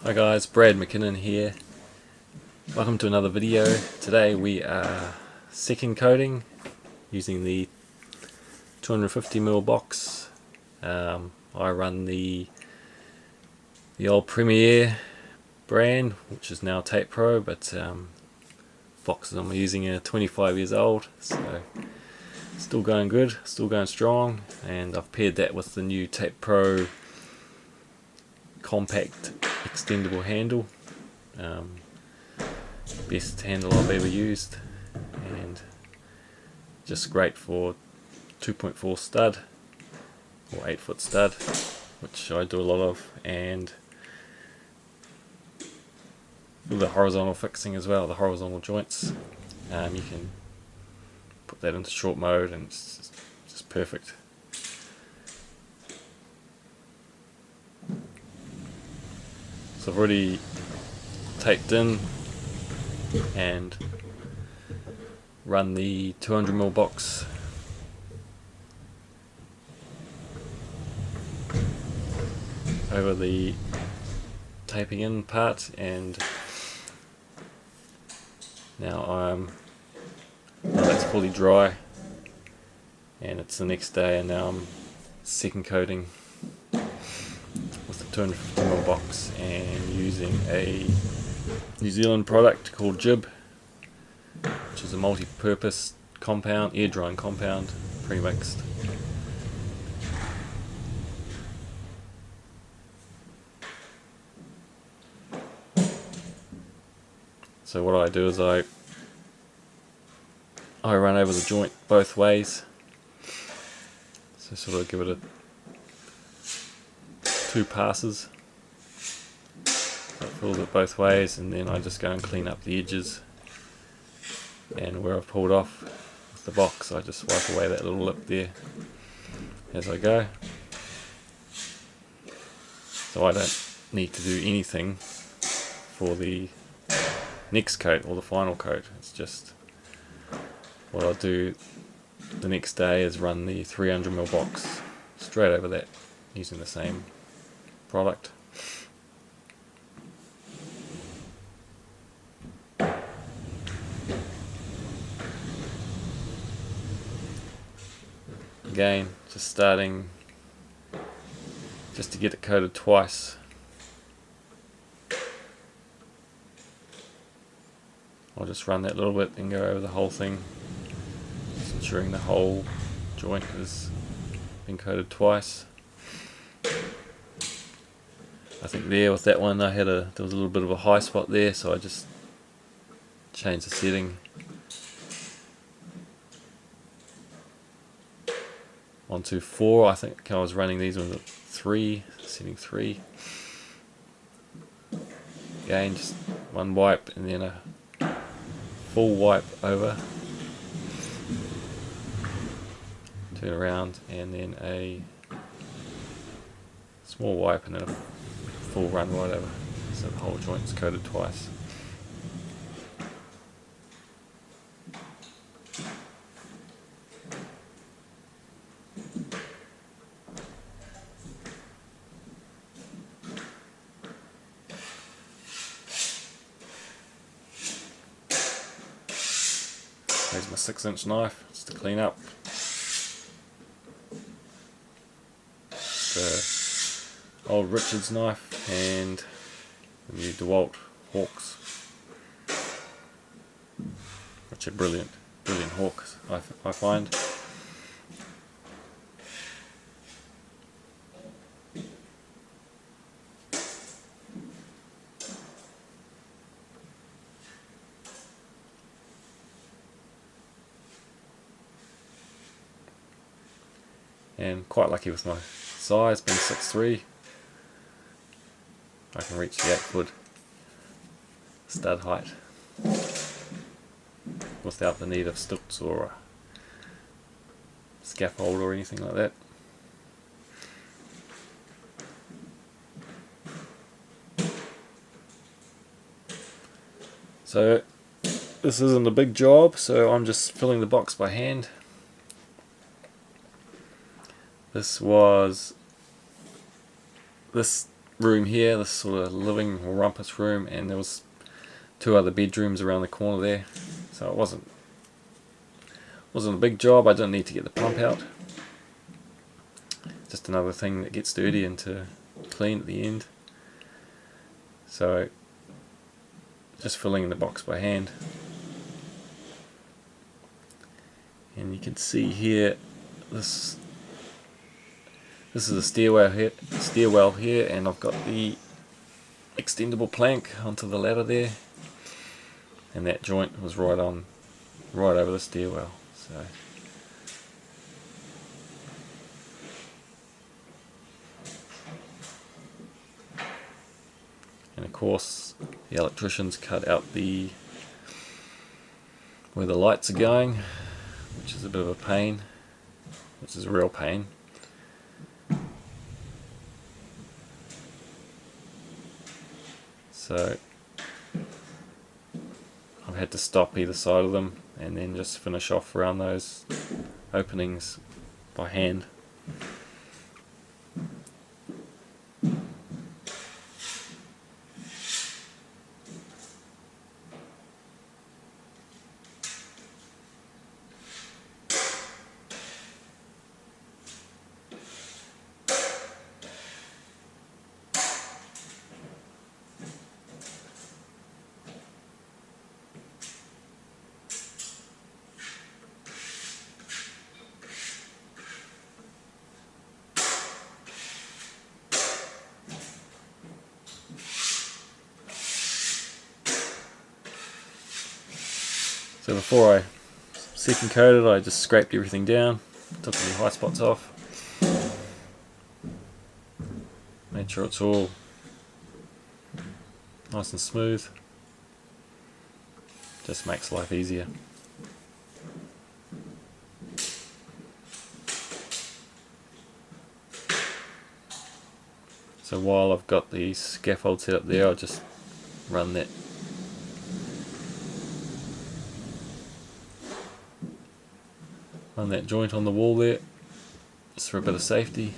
Hi guys, bradamckinnon here. Welcome to another video. Today we are second coating using the 250ml box. I run the old Premier brand, which is now Tape Pro, but boxes I'm using are 25 years old, so still going good, still going strong, and I've paired that with the new Tape Pro compact extendable handle. Best handle I've ever used, and just great for 2.4 stud or 8-foot stud, which I do a lot of, and with the horizontal fixing as well, the horizontal joints. You can put that into short mode and it's just perfect. So I've already taped in and run the 200ml box over the taping in part, and now that's fully dry, and it's the next day, and now I'm second coating with the 250ml box and using a New Zealand product called Jib, which is a multi-purpose compound, air drying compound, pre-mixed. So what I do is I run over the joint both ways, so sort of give it two passes. I filled it both ways, and then I just go and clean up the edges, and where I've pulled off with the box I just wipe away that little lip there as I go. So I don't need to do anything for the next coat or the final coat. It's just what I'll do the next day is run the 300ml box straight over that using the same product. Again, just starting just to get it coated twice. I'll just run that little bit and go over the whole thing, just ensuring the whole joint has been coated twice. I think there with that one there was a little bit of a high spot there, so I just changed the setting onto 4. I think I was running these ones at 3, setting 3. Again, just one wipe and then a full wipe over, turn around, and then a small wipe and then a full run right over, so the whole joint is coated twice. There's my 6-inch knife, just to clean up. The old Richard's knife and the new DeWalt Hawks, which are brilliant hawks, I find. And quite lucky with my size, being 6'3", I can reach the 8-foot stud height without the need of stilts or a scaffold or anything like that. So this isn't a big job, so I'm just filling the box by hand. This room here, this sort of living or rumpus room, and there was 2 other bedrooms around the corner there, so it wasn't a big job. I didn't need to get the pump out. Just another thing that gets dirty and to clean at the end. So just filling in the box by hand. And you can see here, this is a stairwell here, and I've got the extendable plank onto the ladder there, and that joint was right over the stairwell. So and of course the electricians cut out where the lights are going, which is a bit of a pain, which is a real pain. So I've had to stop either side of them and then just finish off around those openings by hand. So before I second coated, I just scraped everything down, took the high spots off, made sure it's all nice and smooth. Just makes life easier. So while I've got the scaffold set up there, I'll just run that joint on the wall there, just for a bit of safety.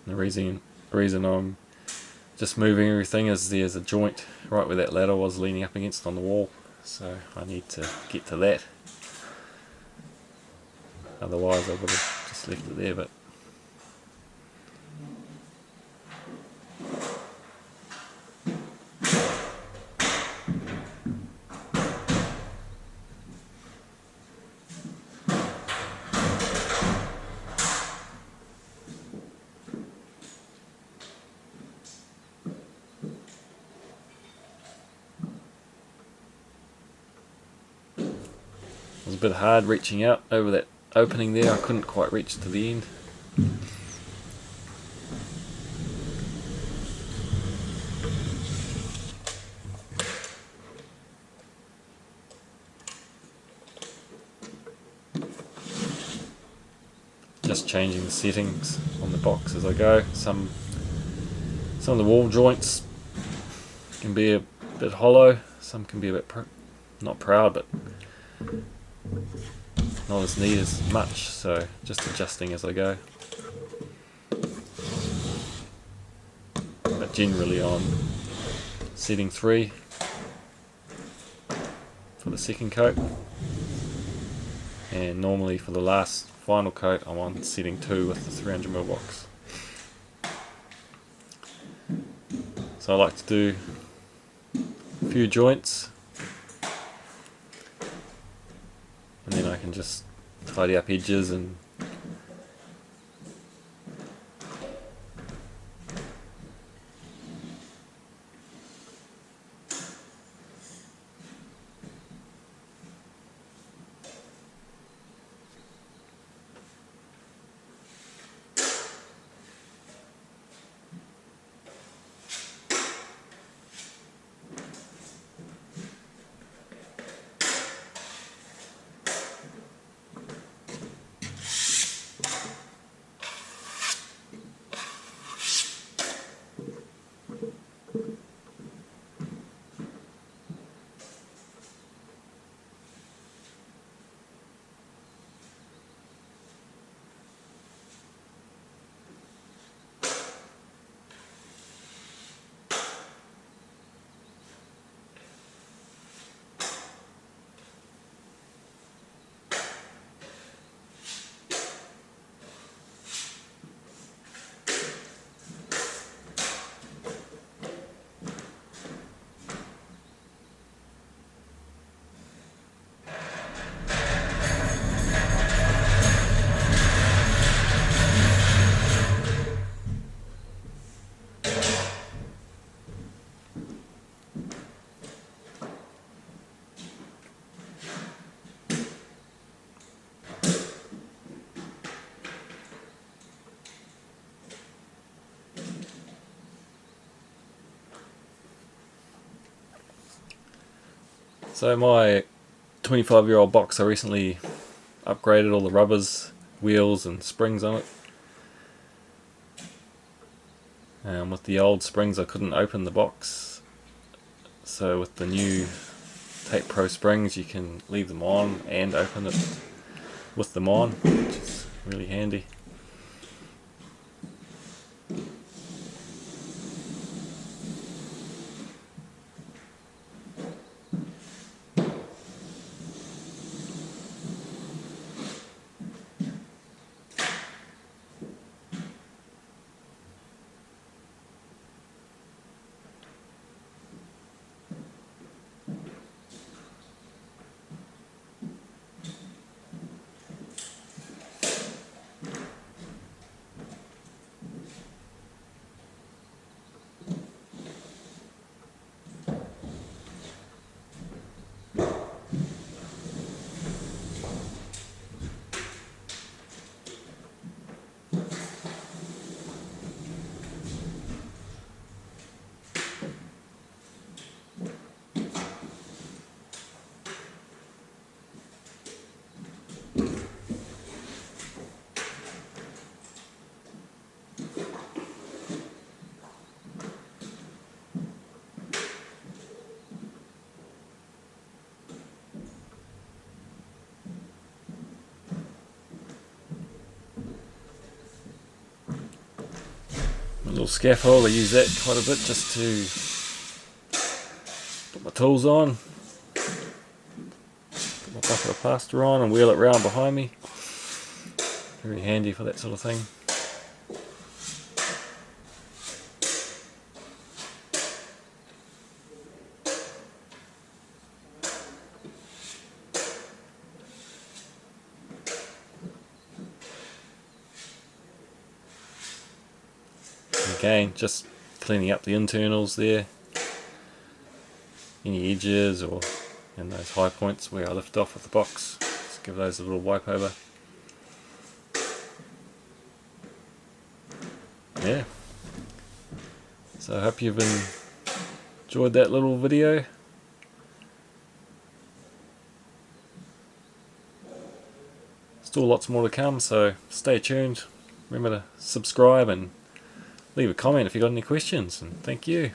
The reason I'm just moving everything is there's a joint right where that ladder was leaning up against on the wall, so I need to get to that. Otherwise I would have just left it there, but it was a bit hard reaching out over that opening there. I couldn't quite reach to the end. Just changing the settings on the box as I go. Some of the wall joints can be a bit hollow, some can be a bit not proud, but not as neat as much, so just adjusting as I go. But generally on setting 3 for the second coat, and normally for the last final coat I'm on setting 2 with the 300mm box. So I like to do a few joints, and then I can just tidy up edges and So my 25-year-old box, I recently upgraded all the rubbers, wheels and springs on it. With the old springs I couldn't open the box, so with the new Tape Pro springs you can leave them on and open it with them on, which is really handy. My little scaffold, I use that quite a bit just to put my tools on, put my bucket of plaster on and wheel it round behind me. Very handy for that sort of thing. Again, just cleaning up the internals there, any edges or in those high points where I lift off with the box, just give those a little wipe over. Yeah, so I hope you've enjoyed that little video. Still lots more to come, so stay tuned. Remember to subscribe and leave a comment if you've got any questions, and thank you.